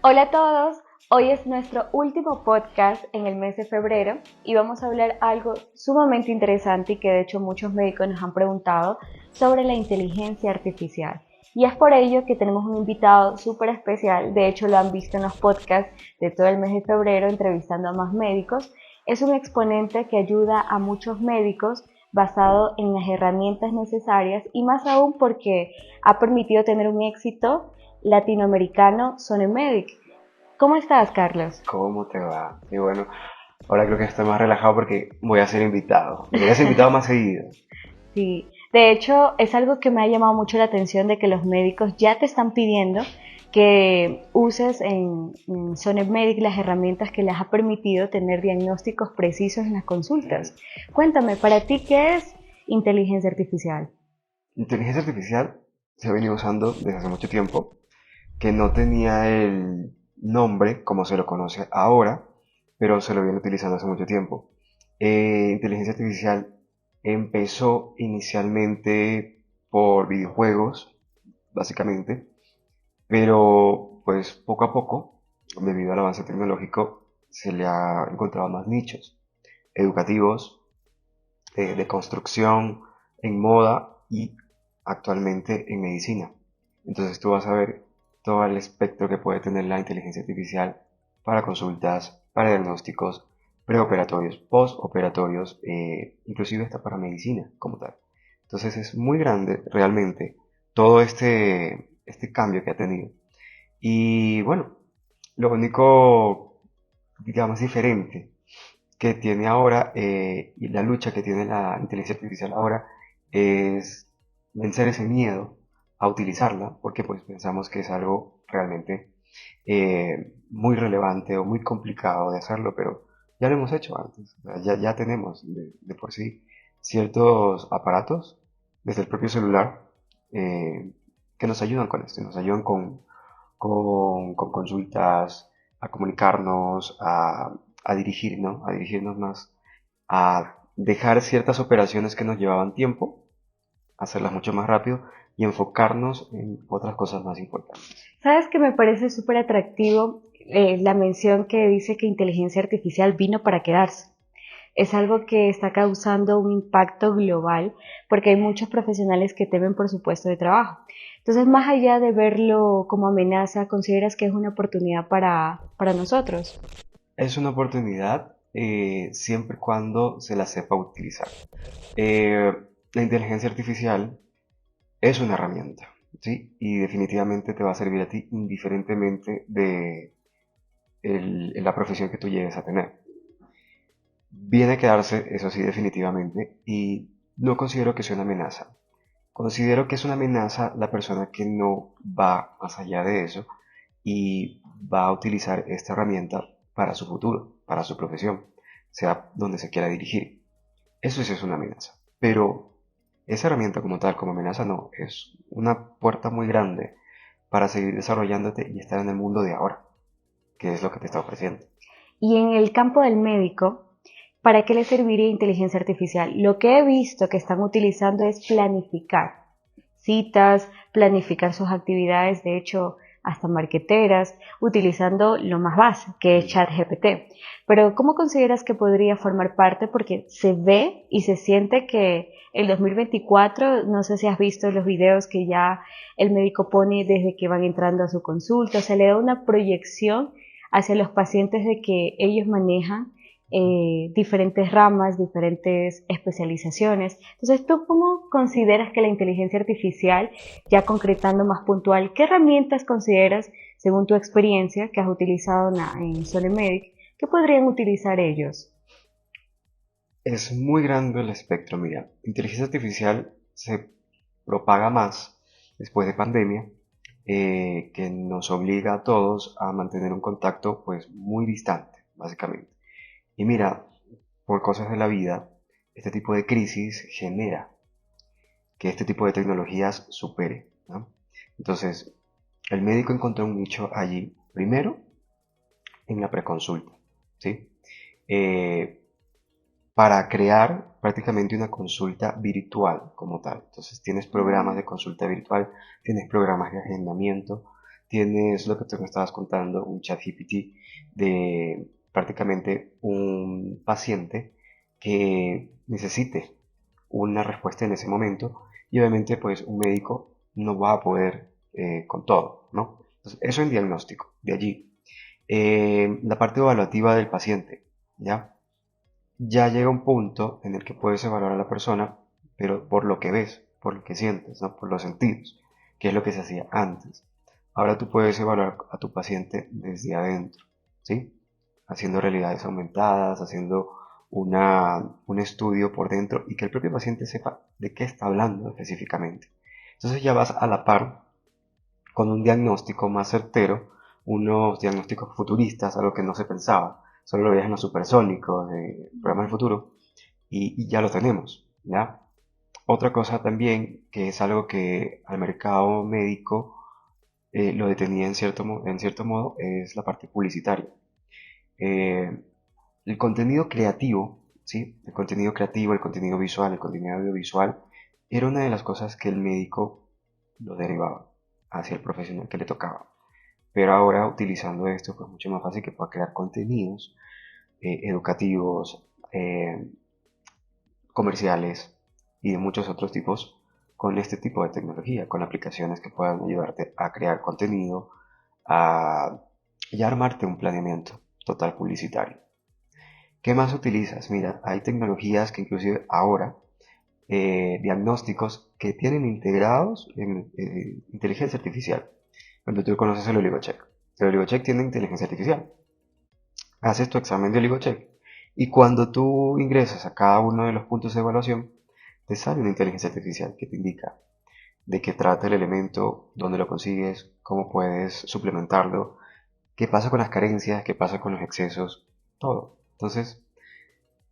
Hola a todos, hoy es nuestro último podcast en el mes de febrero y vamos a hablar algo sumamente interesante y que de hecho muchos médicos nos han preguntado sobre la inteligencia artificial. Y es por ello que tenemos un invitado súper especial, de hecho lo han visto en los podcasts de todo el mes de febrero entrevistando a más médicos. Es un exponente que ayuda a muchos médicos basado en las herramientas necesarias y más aún porque ha permitido tener un éxito latinoamericano Sonemedic. ¿Cómo estás, Carlos? ¿Cómo te va? Y bueno, ahora creo que estoy más relajado porque voy a ser invitado. Debería ser invitado más seguido. Sí, de hecho es algo que me ha llamado mucho la atención de que los médicos ya te están pidiendo que uses en Sonemedic las herramientas que les ha permitido tener diagnósticos precisos en las consultas. Cuéntame, para ti, ¿qué es inteligencia artificial? Inteligencia artificial se ha venido usando desde hace mucho tiempo, que no tenía el nombre como se lo conoce ahora, pero se lo viene utilizando hace mucho tiempo. Inteligencia artificial empezó inicialmente por videojuegos, básicamente, pero pues poco a poco, debido al avance tecnológico, se le ha encontrado más nichos educativos, de construcción, en moda y actualmente en medicina. Entonces tú vas a ver todo el espectro que puede tener la inteligencia artificial para consultas, para diagnósticos preoperatorios, postoperatorios, inclusive hasta para medicina como tal. Entonces es muy grande realmente todo este cambio que ha tenido. Y bueno, lo único, digamos, diferente que tiene ahora y la lucha que tiene la inteligencia artificial ahora es vencer ese miedo a utilizarla, porque pues pensamos que es algo realmente muy relevante o muy complicado de hacerlo, pero ya lo hemos hecho antes. O sea, ya tenemos de por sí ciertos aparatos, desde el propio celular, que nos ayudan con esto, nos ayudan con consultas, a comunicarnos, a dirigir, ¿no? A dirigirnos más, a dejar ciertas operaciones que nos llevaban tiempo, hacerlas mucho más rápido y enfocarnos en otras cosas más importantes. Sabes que me parece súper atractivo la mención que dice que inteligencia artificial vino para quedarse. Es algo que está causando un impacto global porque hay muchos profesionales que temen por su puesto de trabajo. Entonces, más allá de verlo como amenaza, ¿consideras que es una oportunidad para nosotros? Es una oportunidad siempre y cuando se la sepa utilizar. La inteligencia artificial es una herramienta, ¿sí? Y definitivamente te va a servir a ti indiferentemente de la profesión que tú llegues a tener. Viene a quedarse, eso sí, definitivamente, y no considero que sea una amenaza. Considero que es una amenaza la persona que no va más allá de eso y va a utilizar esta herramienta para su futuro, para su profesión, sea donde se quiera dirigir. Eso sí es una amenaza. Pero esa herramienta como tal, como amenaza, no, es una puerta muy grande para seguir desarrollándote y estar en el mundo de ahora, que es lo que te está ofreciendo. Y en el campo del médico, ¿para qué le serviría inteligencia artificial? Lo que he visto que están utilizando es planificar citas, planificar sus actividades, de hecho, hasta marqueteras, utilizando lo más básico, que es ChatGPT. Pero ¿cómo consideras que podría formar parte? Porque se ve y se siente que el 2024, no sé si has visto los videos que ya el médico pone desde que van entrando a su consulta, se le da una proyección hacia los pacientes de que ellos manejan diferentes ramas, diferentes especializaciones. Entonces, ¿tú cómo consideras que la inteligencia artificial, ya concretando más puntual, qué herramientas consideras, según tu experiencia que has utilizado en Sonemedic, que podrían utilizar ellos? Es muy grande el espectro, mira. Inteligencia artificial se propaga más después de pandemia, que nos obliga a todos a mantener un contacto pues muy distante, básicamente. Y mira, por cosas de la vida, este tipo de crisis genera que este tipo de tecnologías supere, ¿no? Entonces, el médico encontró un nicho allí, primero en la preconsulta, ¿sí? Eh, para crear prácticamente una consulta virtual como tal. Entonces tienes programas de consulta virtual, tienes programas de agendamiento, tienes lo que tú me estabas contando, un chat GPT de prácticamente un paciente que necesite una respuesta en ese momento y obviamente pues un médico no va a poder con todo, ¿no? Entonces, eso en diagnóstico, de allí. La parte evaluativa del paciente, ¿ya? Ya llega un punto en el que puedes evaluar a la persona, pero por lo que ves, por lo que sientes, ¿no? Por los sentidos, que es lo que se hacía antes. Ahora tú puedes evaluar a tu paciente desde adentro, ¿sí? Haciendo realidades aumentadas, haciendo un estudio por dentro y que el propio paciente sepa de qué está hablando específicamente. Entonces ya vas a la par con un diagnóstico más certero, unos diagnósticos futuristas, algo que no se pensaba, solo lo veías en los supersónicos, de programas del futuro, y ya lo tenemos, ¿ya? Otra cosa también, que es algo que al mercado médico lo detenía en cierto modo, es la parte publicitaria. Eh, el contenido creativo, ¿sí? El contenido creativo, el contenido visual, el contenido audiovisual, era una de las cosas que el médico lo derivaba hacia el profesional que le tocaba. Pero ahora utilizando esto, pues mucho más fácil que pueda crear contenidos educativos, comerciales y de muchos otros tipos con este tipo de tecnología, con aplicaciones que puedan ayudarte a crear contenido, a y a armarte un planeamiento total publicitario. ¿Qué más utilizas? Mira, hay tecnologías que inclusive ahora, diagnósticos que tienen integrados en inteligencia artificial. Cuando tú conoces el oligocheck. El oligocheck tiene inteligencia artificial. Haces tu examen de oligocheck y cuando tú ingresas a cada uno de los puntos de evaluación, te sale una inteligencia artificial que te indica de qué trata el elemento, dónde lo consigues, cómo puedes suplementarlo, qué pasa con las carencias, qué pasa con los excesos, todo. Entonces,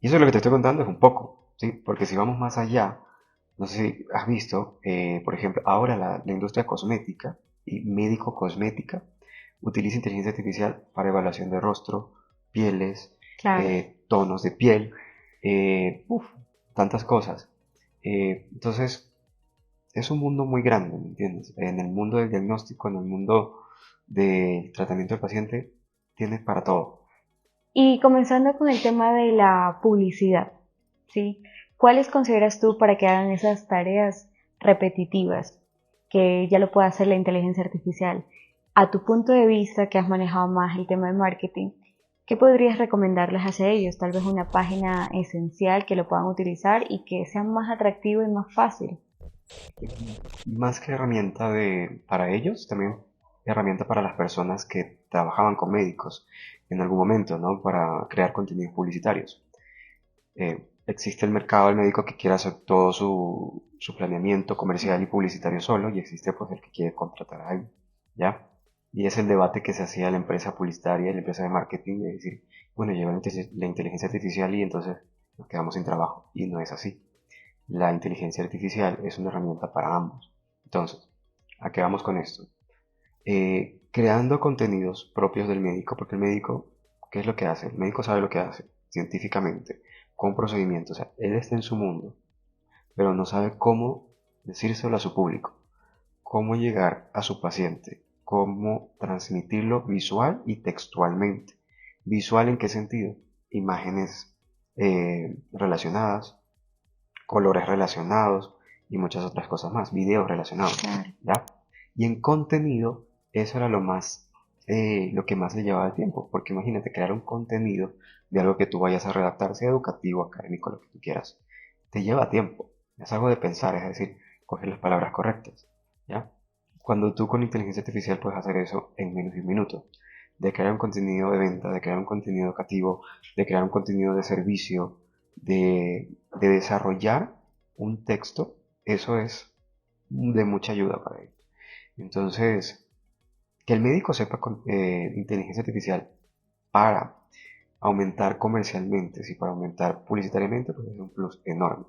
y eso es lo que te estoy contando es un poco, ¿sí? Porque si vamos más allá, no sé si has visto, por ejemplo, ahora la industria cosmética y médico-cosmética utiliza inteligencia artificial para evaluación de rostro, pieles, Claro. tonos de piel, uf, tantas cosas. Entonces, es un mundo muy grande, ¿me entiendes? En el mundo del diagnóstico, en el mundo del tratamiento del paciente, tienes para todo. Y comenzando con el tema de la publicidad, ¿sí? ¿Cuáles consideras tú para que hagan esas tareas repetitivas que ya lo puede hacer la inteligencia artificial? A tu punto de vista, que has manejado más el tema de marketing, ¿qué podrías recomendarles hacia ellos? Tal vez una página esencial que lo puedan utilizar y que sea más atractivo y más fácil. Más que herramienta para ellos, también herramienta para las personas que trabajaban con médicos en algún momento, ¿no? Para crear contenidos publicitarios. Existe el mercado del médico que quiere hacer todo su planeamiento comercial y publicitario solo y existe pues el que quiere contratar a alguien, ¿ya? Y es el debate que se hacía en la empresa publicitaria y la empresa de marketing de decir, bueno, llega la inteligencia artificial y entonces nos quedamos sin trabajo. Y no es así. La inteligencia artificial es una herramienta para ambos. Entonces, ¿a qué vamos con esto? Creando contenidos propios del médico, porque el médico, ¿qué es lo que hace? El médico sabe lo que hace, científicamente, con procedimientos, o sea, él está en su mundo, pero no sabe cómo decírselo a su público, cómo llegar a su paciente, cómo transmitirlo visual y textualmente. ¿Visual en qué sentido? Imágenes relacionadas, colores relacionados y muchas otras cosas más, videos relacionados, Claro. ¿ya? Y en contenido, eso era lo que más le llevaba el tiempo, porque imagínate crear un contenido de algo que tú vayas a redactar, sea educativo, académico, lo que tú quieras, te lleva tiempo, es algo de pensar, es decir, coger las palabras correctas, ¿ya? Cuando tú con inteligencia artificial puedes hacer eso en menos de un minuto, de crear un contenido de venta, de crear un contenido educativo, de crear un contenido de servicio, de desarrollar un texto, eso es de mucha ayuda para ellos. Entonces, que el médico sepa con, inteligencia artificial para aumentar comercialmente, ¿sí? Para aumentar publicitariamente, pues es un plus enorme,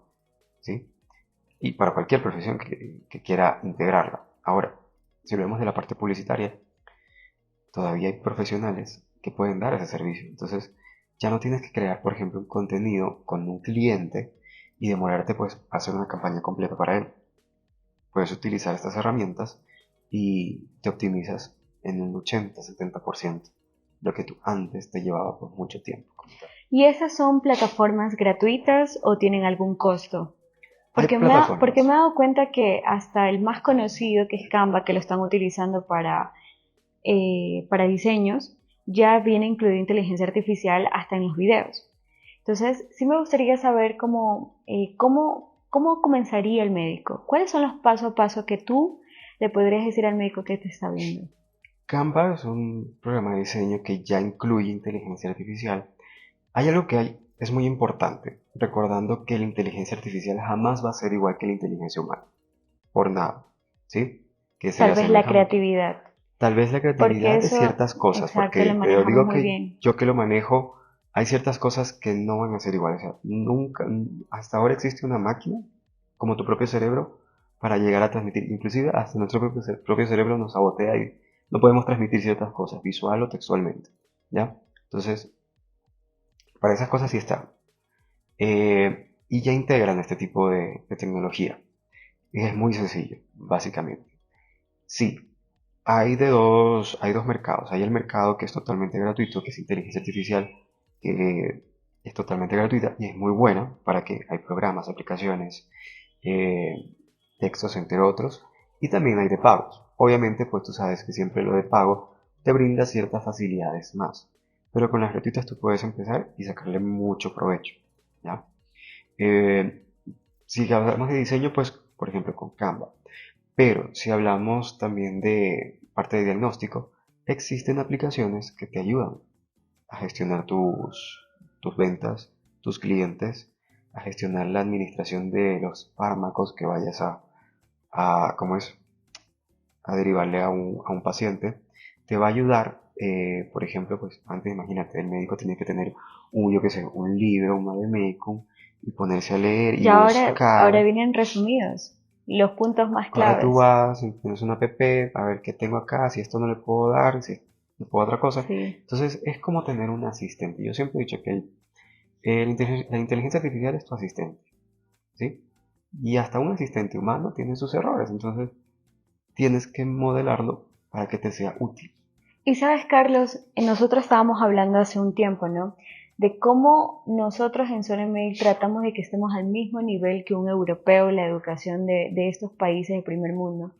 ¿sí? Y para cualquier profesión que quiera integrarla. Ahora, si hablamos de la parte publicitaria, todavía hay profesionales que pueden dar ese servicio. Entonces, ya no tienes que crear, por ejemplo, un contenido con un cliente y demorarte pues a hacer una campaña completa para él. Puedes utilizar estas herramientas y te optimizas en un 80-70% lo que tú antes te llevaba por mucho tiempo. ¿Y esas son plataformas gratuitas o tienen algún costo? Hay Porque me he plataformas. dado cuenta que hasta el más conocido, que es Canva, que lo están utilizando para diseños, ya viene incluida inteligencia artificial hasta en los videos. Entonces, sí me gustaría saber cómo comenzaría el médico. ¿Cuáles son los paso a paso que tú le podrías decir al médico que te está viendo? Canva es un programa de diseño que ya incluye inteligencia artificial. Hay algo es muy importante, recordando que la inteligencia artificial jamás va a ser igual que la inteligencia humana, por nada, ¿sí? Que se le Tal vez la asemeja. creatividad, Tal vez la porque creatividad de eso, ciertas cosas, exacto, lo porque te manejamos digo muy que bien. yo que lo manejo, hay ciertas cosas que no van a ser iguales. O sea, nunca, hasta ahora existe una máquina, como tu propio cerebro, para llegar a transmitir. Inclusive hasta nuestro propio cerebro nos sabotea y no podemos transmitir ciertas cosas, visual o textualmente. ¿Ya? Entonces, para esas cosas sí está. Y ya integran este tipo de tecnología. Y es muy sencillo, básicamente. Sí, hay dos mercados. Hay el mercado que es totalmente gratuito, que es inteligencia artificial, que es totalmente gratuita y es muy buena para que hay programas, aplicaciones, eh, textos, entre otros. Y también hay de pagos. Obviamente, pues tú sabes que siempre lo de pago te brinda ciertas facilidades más. Pero con las gratuitas tú puedes empezar y sacarle mucho provecho. ¿Ya? Eh, si hablamos de diseño, pues por ejemplo con Canva. Pero si hablamos también de parte de diagnóstico, existen aplicaciones que te ayudan a gestionar tus ventas, tus clientes, a gestionar la administración de los fármacos que vayas ¿cómo es? A derivarle a un paciente. Te va a ayudar, por ejemplo, pues antes imagínate, el médico tenía que tener yo qué sé, un libro, un vademecum, y ponerse a leer y Y ahora buscar. vienen resumidos los puntos más Ahora tú claves. vas, tienes una app, a ver qué tengo acá, si esto no le puedo dar, si le puedo otra cosa. Sí. Entonces es como tener un asistente. Yo siempre he dicho que la inteligencia artificial es tu asistente, ¿sí? Y hasta un asistente humano tiene sus errores, entonces tienes que modelarlo para que te sea útil. Y sabes, Carlos, nosotros estábamos hablando hace un tiempo, ¿no? De cómo nosotros en Zona Mail tratamos de que estemos al mismo nivel que un europeo en la educación de estos países de primer mundo.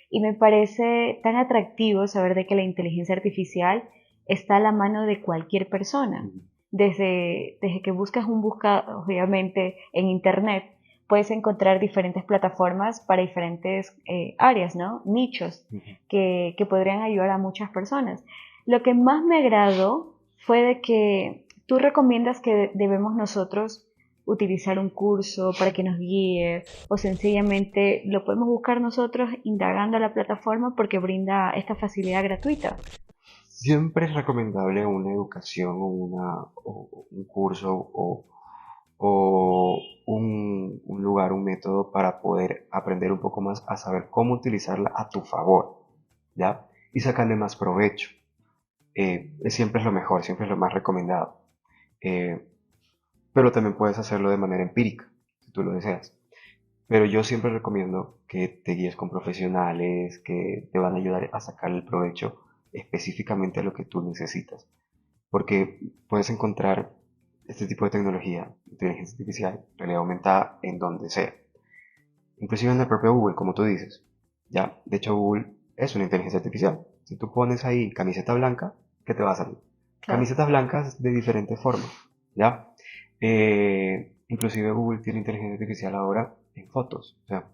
Y me parece tan atractivo saber de que la inteligencia artificial está a la mano de cualquier persona. Ujú, Desde que buscas un buscador, obviamente, en Internet, puedes encontrar diferentes plataformas para diferentes áreas, ¿no? Nichos ujú. que podrían ayudar a muchas personas. Lo que más me agradó fue de que tú recomiendas que debemos nosotros utilizar un curso para que nos guíe o sencillamente lo podemos buscar nosotros indagando a la plataforma porque brinda esta facilidad gratuita. Siempre es recomendable una educación o un curso o un lugar, un método para poder aprender un poco más a saber cómo utilizarla a tu favor, ¿ya? Y sacarle más provecho. Siempre es lo mejor, siempre es lo más recomendado. Eh, pero también puedes hacerlo de manera empírica, si tú lo deseas. Pero yo siempre recomiendo que te guíes con profesionales que te van a ayudar a sacar el provecho específicamente a lo que tú necesitas. Porque puedes encontrar este tipo de tecnología, inteligencia artificial, realidad aumentada, en donde sea. Inclusive en el propio Google, como tú dices. Ya, de hecho Google es una inteligencia artificial. Si tú pones ahí camiseta blanca, ¿qué te va a salir? Claro. Camisetas blancas de diferentes formas. ¿Ya? Inclusive Google tiene inteligencia artificial ahora en fotos. O sea,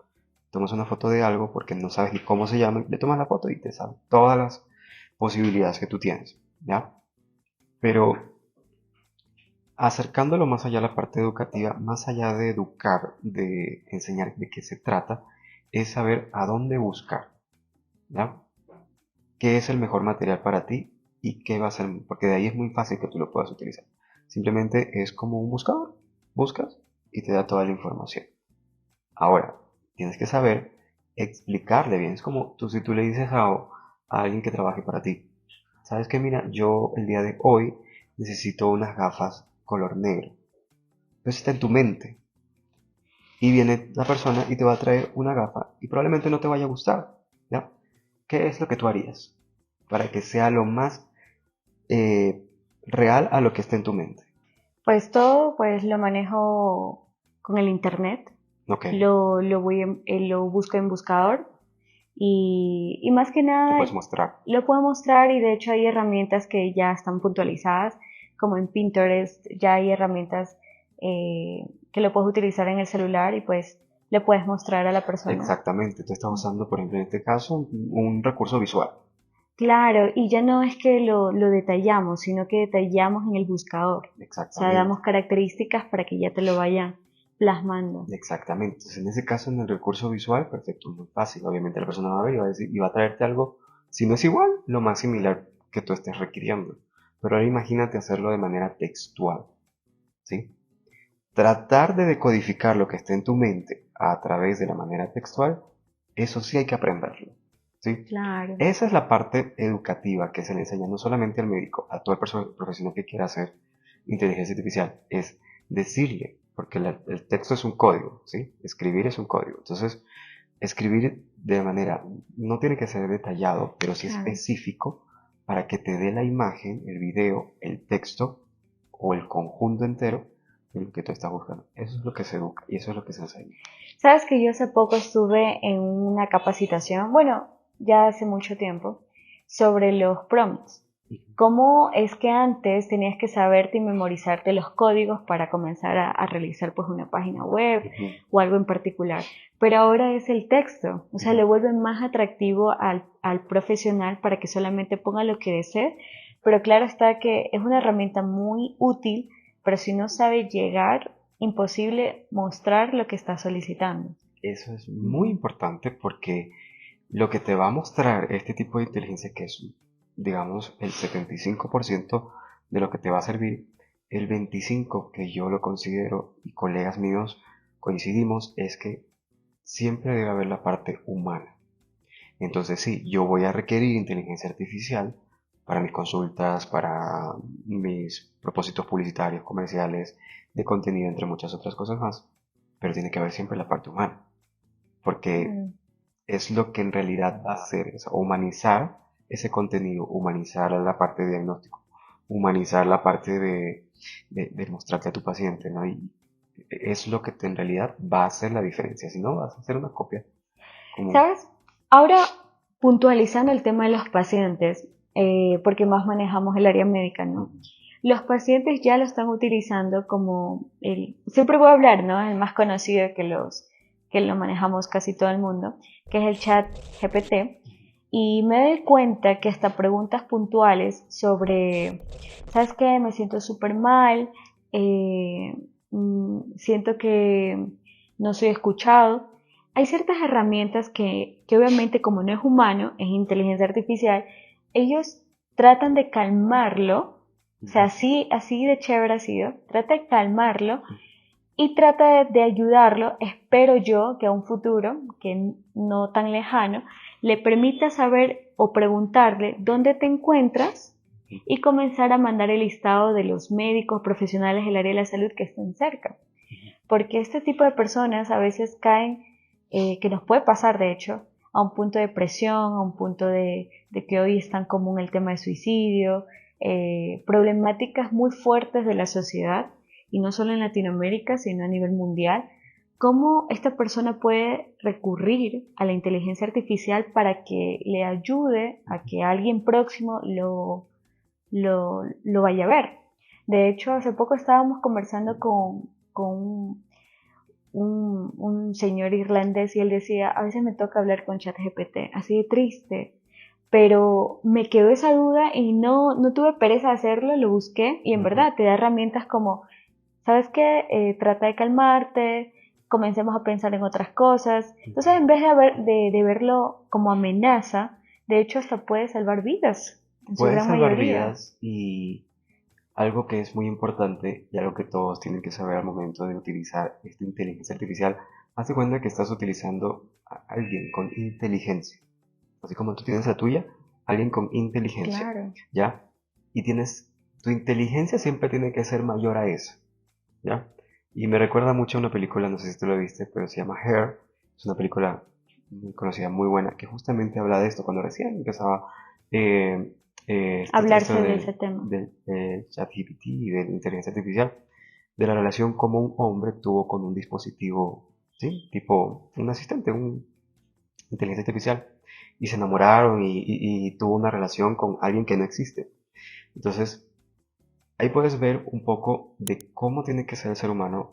tomas una foto de algo porque no sabes ni cómo se llama, le tomas la foto y te salen todas las posibilidades que tú tienes. ¿Ya? Pero acercándolo más allá a la parte educativa, más allá de educar, de enseñar de qué se trata, es saber a dónde buscar, ¿ya? ¿Qué es el mejor material para ti y qué va a ser? Porque de ahí es muy fácil que tú lo puedas utilizar. Simplemente es como un buscador, buscas y te da toda la información. Ahora, tienes que saber explicarle bien. Es como si tú le dices a alguien que trabaje para ti, sabes que mira, yo el día de hoy necesito unas gafas color negro. Entonces está en tu mente. Y viene la persona y te va a traer una gafa y probablemente no te vaya a gustar, ¿ya? ¿Qué es lo que tú harías? para que sea lo más real a lo que esté en tu mente? Pues todo pues lo manejo con el internet, Ok, lo busco en buscador y más que lo nada puedes mostrar. lo puedo mostrar y de hecho hay herramientas que ya están puntualizadas, como en Pinterest ya hay herramientas que lo puedes utilizar en el celular y pues le puedes mostrar a la persona. Exactamente, tú estás usando, por ejemplo, en este caso, un recurso visual. Claro, y ya no es que lo detallamos, sino que detallamos en el buscador. O sea, Exactamente, damos características para que ya te lo vaya plasmando. exactamente. Entonces, en ese caso, en el recurso visual, perfecto, muy fácil. Obviamente la persona va a ver y va a decir, y va a traerte algo, si no es igual, lo más similar que tú estés requiriendo. Pero ahora imagínate hacerlo de manera textual, ¿sí? Tratar de decodificar lo que está en tu mente a través de la manera textual, eso sí hay que aprenderlo, ¿sí? Claro. Esa es la parte educativa que se le enseña no solamente al médico, a todo el profesional que quiera hacer inteligencia artificial, es decirle, porque el texto es un código, ¿sí? Escribir es un código. Entonces, escribir de manera, no tiene que ser detallado, pero sí Claro. específico para que te dé la imagen, el video, el texto o el conjunto entero de lo que tú estás buscando. Eso es lo que se educa y eso es lo que se enseña. Sabes que yo hace poco estuve en una capacitación, bueno, ya hace mucho tiempo, sobre los prompts. ¿Cómo es que antes tenías que saberte y memorizarte los códigos para comenzar a realizar pues una página web Ujú, o algo en particular? Pero ahora es el texto, o sea, ujú. le vuelve más atractivo al profesional para que solamente ponga lo que desee, pero claro está que es una herramienta muy útil, pero si no sabe llegar, imposible mostrar lo que está solicitando. Eso es muy importante porque lo que te va a mostrar este tipo de inteligencia, que es, digamos, el 75% de lo que te va a servir, el 25% que yo lo considero y colegas míos coincidimos, es que siempre debe haber la parte humana. Entonces sí, yo voy a requerir inteligencia artificial para mis consultas, para mis propósitos publicitarios, comerciales, de contenido, entre muchas otras cosas más, pero tiene que haber siempre la parte humana, porque Mm. es lo que en realidad va a hacer, o sea, humanizar ese contenido, humanizar la parte de diagnóstico, humanizar la parte de mostrarte a tu paciente, ¿no? Y es lo que en realidad va a hacer la diferencia, si no vas a hacer una copia común. ¿Sabes? Ahora, puntualizando el tema de los pacientes, porque más manejamos el área médica, ¿no? Ujú, Los pacientes ya lo están utilizando como siempre voy a hablar, ¿no? El más conocido que lo manejamos casi todo el mundo, que es el chat GPT. Y me doy cuenta que hasta preguntas puntuales sobre, ¿sabes qué? Me siento súper mal, siento que no soy escuchado. Hay ciertas herramientas que obviamente como no es humano, es inteligencia artificial, ellos tratan de calmarlo, o sea, ujú, así de chévere ha sido, trata de calmarlo y trata de ayudarlo, espero yo que a un futuro, que no tan lejano, le permita saber o preguntarle dónde te encuentras y comenzar a mandar el listado de los médicos profesionales del área de la salud que estén cerca. ujú. Porque este tipo de personas a veces caen, que nos puede pasar de hecho, a un punto de presión, a un punto de que hoy es tan común el tema de suicidio, problemáticas muy fuertes de la sociedad, y no solo en Latinoamérica, sino a nivel mundial, cómo esta persona puede recurrir a la inteligencia artificial para que le ayude a que alguien próximo lo vaya a ver. De hecho, hace poco estábamos conversando con un señor irlandés y él decía, a veces me toca hablar con ChatGPT, así de triste, pero me quedó esa duda y no tuve pereza de hacerlo, lo busqué y en Ujú. verdad te da herramientas como, ¿sabes qué? Trata de calmarte, comencemos a pensar en otras cosas. Entonces, en vez de verlo como amenaza, de hecho hasta puede salvar vidas, en su Puede gran salvar mayoría. vidas y algo que es muy importante y algo que todos tienen que saber al momento de utilizar esta inteligencia artificial, haz de cuenta que estás utilizando a alguien con inteligencia, así como tú tienes la tuya, alguien con inteligencia, Claro. ¿ya? Y tienes, tu inteligencia siempre tiene que ser mayor a esa, ¿ya? Y me recuerda mucho a una película, no sé si tú la viste, pero se llama Hair, es una película muy conocida, muy buena, que justamente habla de esto, cuando recién empezaba eh, Hablarse de ese tema. del ChatGPT y de la inteligencia artificial, de la relación como un hombre tuvo con un dispositivo, ¿sí? Tipo un asistente, un inteligencia artificial, y se enamoraron y tuvo una relación con alguien que no existe. Entonces, ahí puedes ver un poco de cómo tiene que ser el ser humano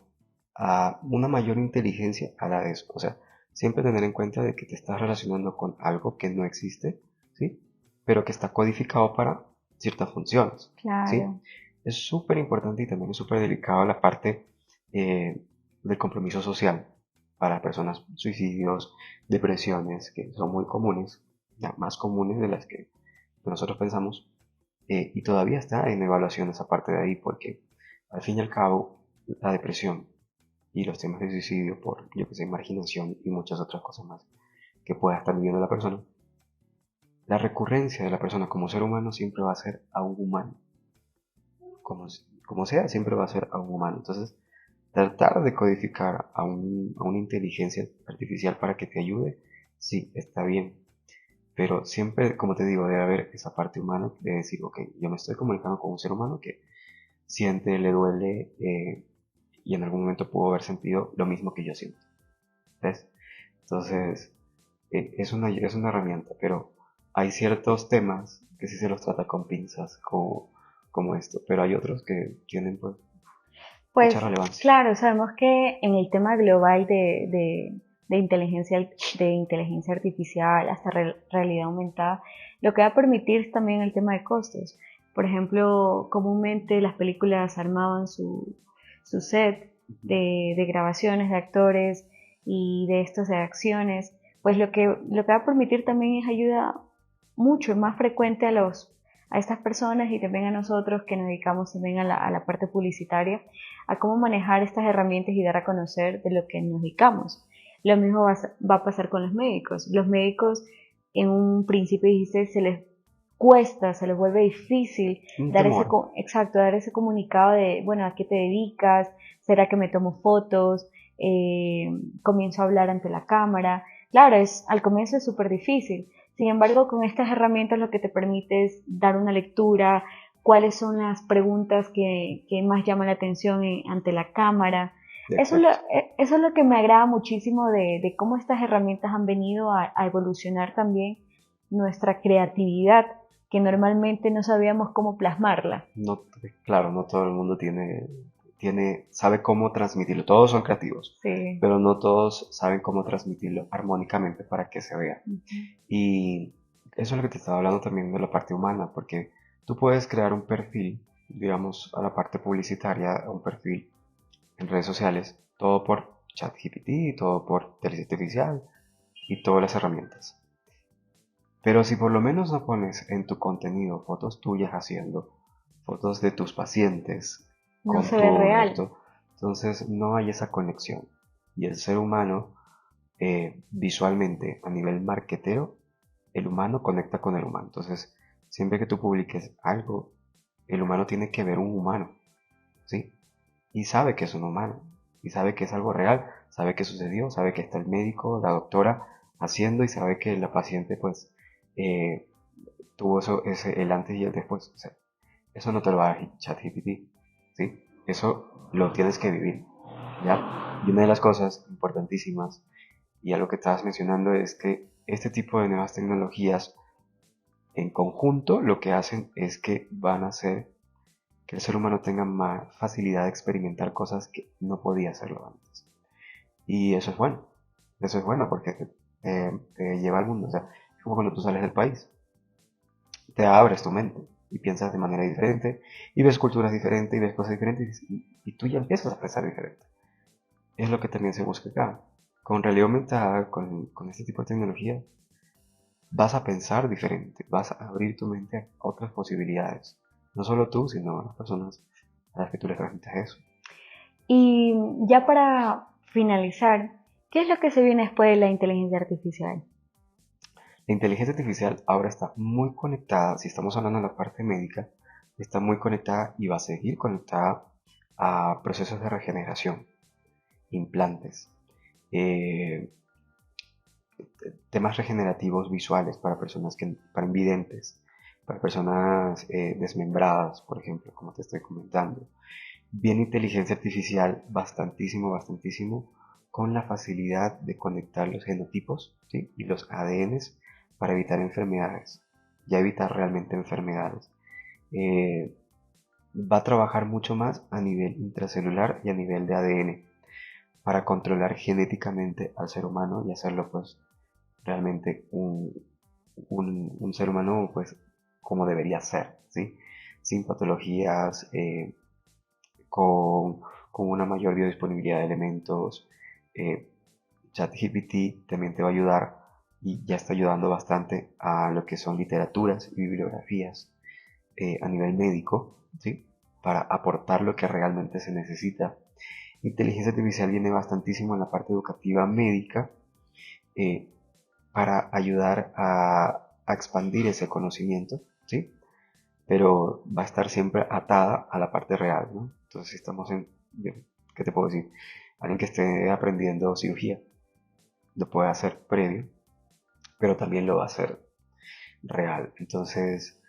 a una mayor inteligencia a la vez. O sea, siempre tener en cuenta de que te estás relacionando con algo que no existe, ¿sí? Pero que está codificado para ciertas funciones, ¿sí? Claro. Es súper importante y también es súper delicado la parte eh, del compromiso social para personas, suicidios, depresiones, que son muy comunes, ya más comunes de las que nosotros pensamos, y todavía está en evaluación esa parte de ahí, porque al fin y al cabo la depresión y los temas de suicidio por, yo que sé, marginación y muchas otras cosas más que pueda estar viviendo la persona, la recurrencia de la persona como ser humano siempre va a ser a un humano, como, como sea, siempre va a ser a un humano. Entonces, tratar de codificar a una inteligencia artificial para que te ayude, sí, está bien, pero siempre, como te digo, debe haber esa parte humana de decir, ok, yo me estoy comunicando con un ser humano que siente, le duele, y en algún momento pudo haber sentido lo mismo que yo siento. ¿Ves? Entonces, es una herramienta, pero hay ciertos temas que sí se los trata con pinzas, como esto, pero hay otros que tienen pues mucha Pues relevancia. claro, sabemos que en el tema global de inteligencia artificial hasta realidad aumentada, lo que va a permitir es también el tema de costos. Por ejemplo, comúnmente las películas armaban su set de grabaciones de actores y de estas de acciones, pues lo que va a permitir también es ayuda mucho más frecuente a estas personas y también a nosotros que nos dedicamos también a la parte publicitaria, a cómo manejar estas herramientas y dar a conocer de lo que nos dedicamos. Lo mismo va a pasar con los médicos. Los médicos en un principio dijiste, se les cuesta, se les vuelve difícil Un dar temor. exacto, dar ese comunicado de, bueno, ¿a qué te dedicas? ¿Será que me tomo fotos? Comienzo a hablar ante la cámara. Claro, al comienzo es súper difícil. Sin embargo, con estas herramientas lo que te permite es dar una lectura, cuáles son las preguntas que más llaman la atención ante la cámara. Exacto. Eso es lo que me agrada muchísimo de cómo estas herramientas han venido a evolucionar también nuestra creatividad, que normalmente no sabíamos cómo plasmarla. No, claro, no todo el mundo sabe cómo transmitirlo. Todos son creativos, Sí. pero no todos saben cómo transmitirlo armónicamente para que se vea. Ujú. Y eso es lo que te estaba hablando también de la parte humana, porque tú puedes crear un perfil, digamos, a la parte publicitaria, un perfil en redes sociales, todo por ChatGPT, todo por inteligencia artificial y todas las herramientas. Pero si por lo menos no pones en tu contenido fotos tuyas haciendo, fotos de tus pacientes No con se ve tu real. esto, entonces no hay esa conexión. Y el ser humano, visualmente, a nivel marketero, el humano conecta con el humano. Entonces, siempre que tú publiques algo, el humano tiene que ver un humano, ¿sí? Y sabe que es un humano, y sabe que es algo real, sabe que sucedió, sabe que está el médico, la doctora haciendo y sabe que la paciente pues eh, tuvo el antes y el después. O sea, eso no te lo va a dar ChatGPT, ¿sí? Eso lo tienes que vivir, ¿ya? Y una de las cosas importantísimas, y algo que estabas mencionando, es que este tipo de nuevas tecnologías en conjunto lo que hacen es que van a hacer que el ser humano tenga más facilidad de experimentar cosas que no podía hacerlo antes. Y eso es bueno porque te lleva al mundo, o sea, es como cuando tú sales del país, te abres tu mente y piensas de manera diferente y ves culturas diferentes y ves cosas diferentes y tú ya empiezas a pensar diferente. Es lo que también se busca acá. Con realidad aumentada, con este tipo de tecnología, vas a pensar diferente, vas a abrir tu mente a otras posibilidades. No solo tú, sino a las personas a las que tú les transmites eso. Y ya para finalizar, ¿qué es lo que se viene después de la inteligencia artificial? La inteligencia artificial ahora está muy conectada, si estamos hablando de la parte médica, está muy conectada y va a seguir conectada a procesos de regeneración, implantes, eh, temas regenerativos visuales para personas para invidentes. para personas desmembradas, por ejemplo, como te estoy comentando. Viene inteligencia artificial bastantísimo, bastantísimo, con la facilidad de conectar los genotipos, ¿sí? Y los ADNs para evitar enfermedades, ya evitar realmente enfermedades. Eh, Va a trabajar mucho más a nivel intracelular y a nivel de ADN para controlar genéticamente al ser humano y hacerlo pues realmente un ser humano pues como debería ser, ¿sí? Sin patologías, con, con una mayor biodisponibilidad de elementos. Eh, ChatGPT también te va a ayudar y ya está ayudando bastante a lo que son literaturas y bibliografías a nivel médico, ¿sí? Para aportar lo que realmente se necesita. Inteligencia artificial viene bastantísimo en la parte educativa médica eh, para ayudar a expandir ese conocimiento, ¿sí? Pero va a estar siempre atada a la parte real, ¿no? Entonces, si estamos en, ¿qué te puedo decir? Alguien que esté aprendiendo cirugía lo puede hacer previo, pero también lo va a hacer real. Entonces,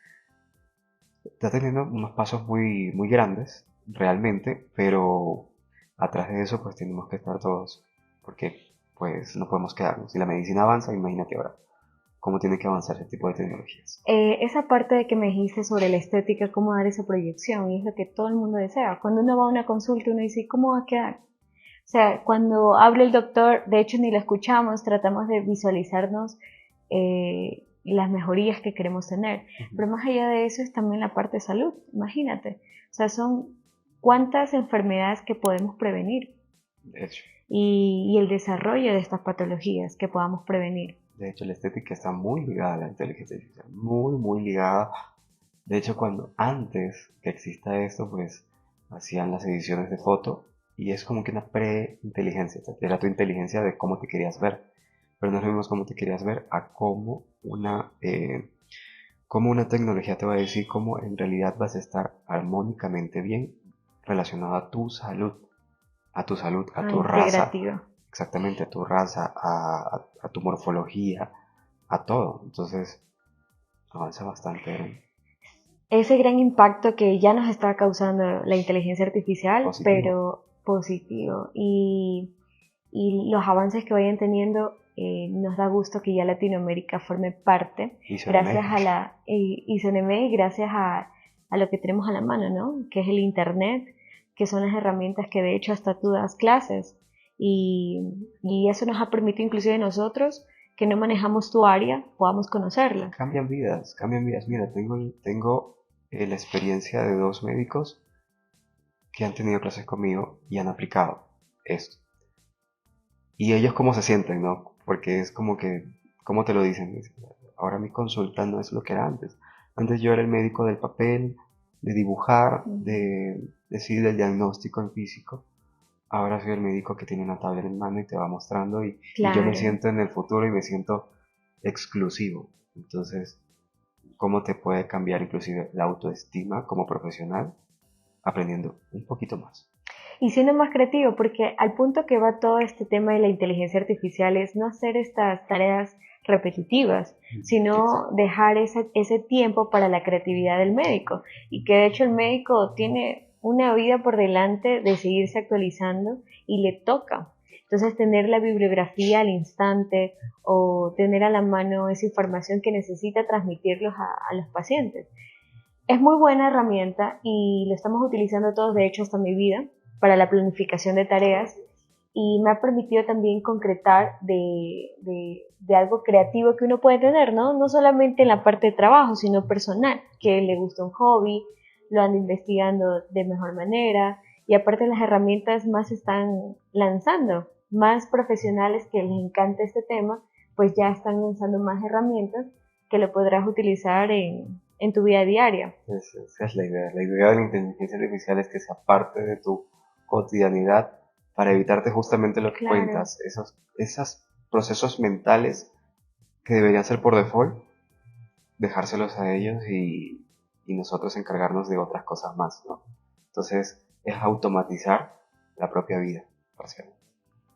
está teniendo unos pasos muy, muy grandes, realmente, pero atrás de eso, pues tenemos que estar todos, porque pues no podemos quedarnos. Si la medicina avanza, imagínate ahora cómo tiene que avanzar ese tipo de tecnologías. Esa parte de que me dijiste sobre la estética, cómo dar esa proyección, y es lo que todo el mundo desea. Cuando uno va a una consulta, uno dice, ¿cómo va a quedar? O sea, cuando habla el doctor, de hecho ni lo escuchamos, tratamos de visualizarnos las mejorías que queremos tener. Pero más allá de eso es también la parte de salud, imagínate. O sea, son cuántas enfermedades que podemos prevenir De hecho, y el desarrollo de estas patologías que podamos prevenir. de hecho, la estética está muy ligada a la inteligencia artificial, muy, muy ligada. De hecho, cuando antes que exista esto, pues hacían las ediciones de foto y es como que una pre-inteligencia, o sea, era tu inteligencia de cómo te querías ver, pero no es lo mismo cómo te querías ver a cómo una tecnología te va a decir cómo en realidad vas a estar armónicamente bien relacionado a tu salud, a tu raza, Integrativa. exactamente a tu raza, a tu morfología, a todo. Entonces, avanza bastante Ese gran impacto que ya nos está causando la inteligencia artificial, positivo. pero positivo. Y los avances que vayan teniendo, nos da gusto que ya Latinoamérica forme parte, Y se gracias a me y CNM, y gracias a lo que tenemos a la mano, ¿no? Que es el Internet, que son las herramientas que de hecho hasta tú das clases. Y eso nos ha permitido inclusive nosotros, que no manejamos tu área, podamos conocerla. cambian vidas, cambian vidas. Mira, tengo la experiencia de dos médicos que han tenido clases conmigo y han aplicado esto. Y ellos cómo se sienten, ¿no? Porque es como que, ¿cómo te lo dicen? Ahora mi consulta no es lo que era antes. Antes yo era el médico del papel, de dibujar, de decir el diagnóstico en físico. Ahora soy el médico que tiene una tablet en mano y te va mostrando y yo me Claro. siento en el futuro y me siento exclusivo. Entonces, ¿cómo te puede cambiar inclusive la autoestima como profesional aprendiendo un poquito más? Y siendo más creativo, porque al punto que va todo este tema de la inteligencia artificial es no hacer estas tareas repetitivas, sino Exacto. dejar ese tiempo para la creatividad del médico. Y que de hecho el médico tiene una vida por delante de seguirse actualizando y le toca. Entonces tener la bibliografía al instante o tener a la mano esa información que necesita transmitirlos a los pacientes. Es muy buena herramienta y lo estamos utilizando todos, de hecho, hasta mi vida, para la planificación de tareas y me ha permitido también concretar de algo creativo que uno puede tener, ¿no? No solamente en la parte de trabajo, sino personal, que le gusta un hobby, lo anda investigando de mejor manera y aparte las herramientas más se están lanzando, más profesionales que les encanta este tema, pues ya están lanzando más herramientas que lo podrás utilizar en tu vida diaria. Esa es la idea. La idea de la inteligencia artificial es que sea parte de tu cotidianidad para evitarte justamente lo que Claro. cuentas, esos procesos mentales que deberían ser por default, dejárselos a ellos y nosotros encargarnos de otras cosas más, ¿no? Entonces es automatizar la propia vida, parcialmente.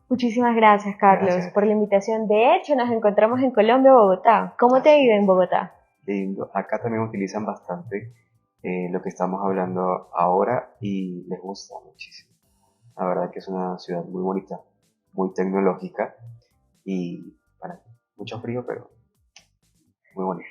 Muchísimas gracias, Carlos, Gracias a por ti. la invitación. De hecho, nos encontramos en Colombia, Bogotá. ¿Cómo te ha Así ido en es. Bogotá? lindo. Acá también utilizan bastante lo que estamos hablando ahora y les gusta muchísimo. La verdad que es una ciudad muy bonita, muy tecnológica y bueno, mucho frío, pero muy bonita.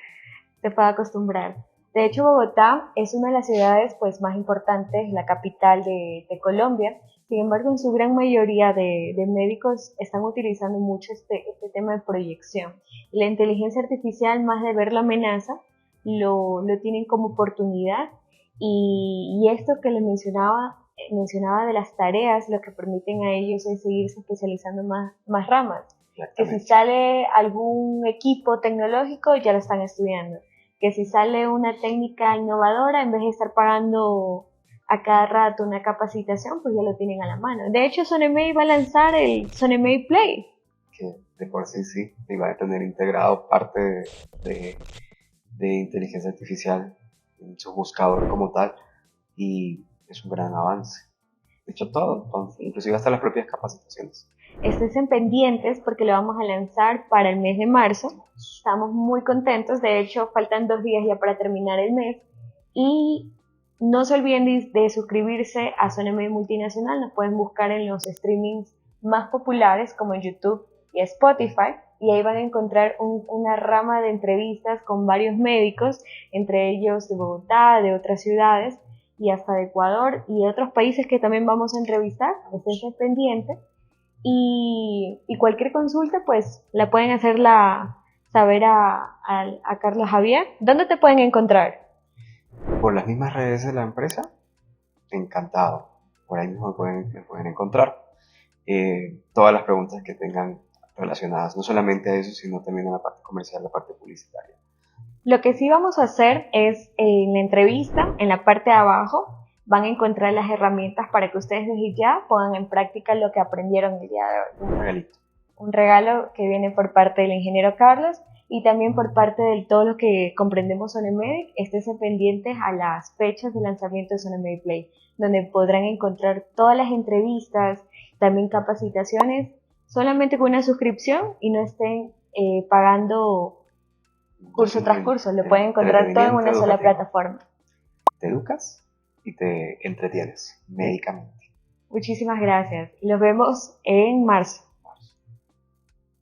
Se puede acostumbrar. De hecho, Bogotá es una de las ciudades pues, más importantes, la capital de Colombia. Sin embargo, en su gran mayoría de médicos están utilizando mucho este tema de proyección. La inteligencia artificial, más de ver la amenaza, lo tienen como oportunidad y esto que les mencionaba de las tareas, lo que permiten a ellos es seguirse especializando más ramas. Que si Exactamente. sale algún equipo tecnológico, ya lo están estudiando. Que si sale una técnica innovadora, en vez de estar pagando a cada rato una capacitación, pues ya lo tienen a la mano. De hecho, Sonemay va a lanzar el Sonemay Play. Que de por sí sí, iba a tener integrado parte de inteligencia artificial en su buscador como tal y es un gran avance. De hecho, todo, entonces, inclusive hasta las propias capacitaciones. Estén pendientes porque lo vamos a lanzar para el mes de marzo. Estamos muy contentos, de hecho faltan 2 días ya para terminar el mes y no se olviden de suscribirse a Sonemay Multinacional, nos pueden buscar en los streamings más populares como YouTube y Spotify y ahí van a encontrar una rama de entrevistas con varios médicos, entre ellos de Bogotá, de otras ciudades y hasta de Ecuador y de otros países que también vamos a entrevistar, estén pendientes y cualquier consulta pues la pueden saber a Carlos Javier. ¿Dónde te pueden encontrar? Por las mismas redes de la empresa, encantado. Por ahí mismo me pueden encontrar todas las preguntas que tengan relacionadas no solamente a eso, sino también a la parte comercial, la parte publicitaria. Lo que sí vamos a hacer es en la entrevista, en la parte de abajo, van a encontrar las herramientas para que ustedes desde ya pongan en práctica lo que aprendieron el día de hoy. Un regalito. Un regalo que viene por parte del ingeniero Carlos y también por parte de todo lo que comprendemos Sonemedic, esténse pendientes a las fechas de lanzamiento de Sonemedic Play, donde podrán encontrar todas las entrevistas, también capacitaciones, solamente con una suscripción y no estén pagando curso tras curso, lo pueden encontrar todo en Entretenimiento una sola educativo. plataforma. Te educas y te entretienes médicamente. Muchísimas gracias. Los vemos en marzo.